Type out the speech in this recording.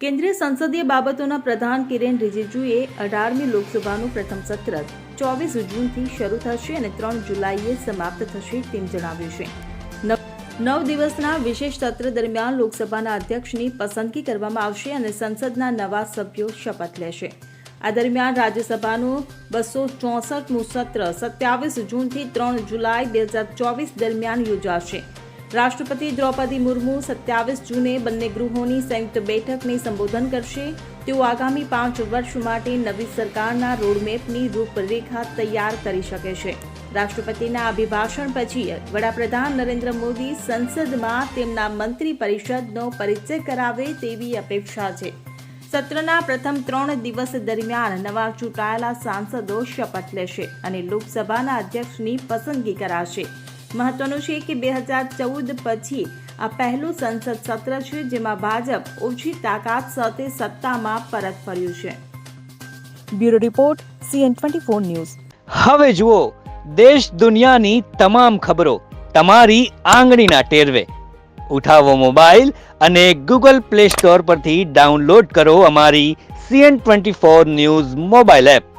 કેન્દ્રીય સંસદીય બાબતોના પ્રધાન કિરેન રિજિજુએ 18મી લોકસભાનું પ્રથમ સત્ર 24 જૂનથી શરૂ થશે અને 3 જુલાઈએ સમાપ્ત થશે તેમ જણાવ્યું છે. 9 દિવસના વિશેષ સત્ર દરમિયાન લોકસભાના અધ્યક્ષની પસંદગી કરવામાં આવશે અને સંસદના નવા સભ્યો શપથ લેશે. આ દરમિયાન રાજ્યસભાનું 264મું સત્ર 27 જૂનથી 3 જુલાઈ 2024 દરમિયાન યોજાશે. રાષ્ટ્રપતિ દ્રૌપદી મુર્મુ 27 જૂને બંને ગૃહોની સંયુક્ત બેઠકને સંબોધન કરશે. તેઓ આગામી 5 વર્ષ માટે નવી સરકારના રોડમેપની રૂપરેખા તૈયાર કરી શકે છે. રાષ્ટ્રપતિના અભિભાષણ પછી વડાપ્રધાન નરેન્દ્ર મોદી સંસદમાં તેમના મંત્રી પરિષદનો પરિચય કરાવે તેવી અપેક્ષા છે. સત્રના પ્રથમ 3 દિવસ દરમિયાન નવા ચૂંટાયેલા સાંસદો શપથ લેશે અને લોકસભાના અધ્યક્ષની પસંદગી કરાશે. મહત્વનું છે કે 2014 પછી આ પહેલું સંસદ સત્ર છે જેમાં ભાજપ ઓછી તાકાત સાથે સત્તામાં પરત ફર્યું છે. Bureau report CN24 news. હવે જુઓ દેશ દુનિયાની તમામ ખબરો તમારી આંગળીના ટેરવે. ઉઠાવો મોબાઈલ અને Google Play Store પરથી ડાઉનલોડ કરો અમારી CN24 ન્યૂઝ મોબાઈલ એપ.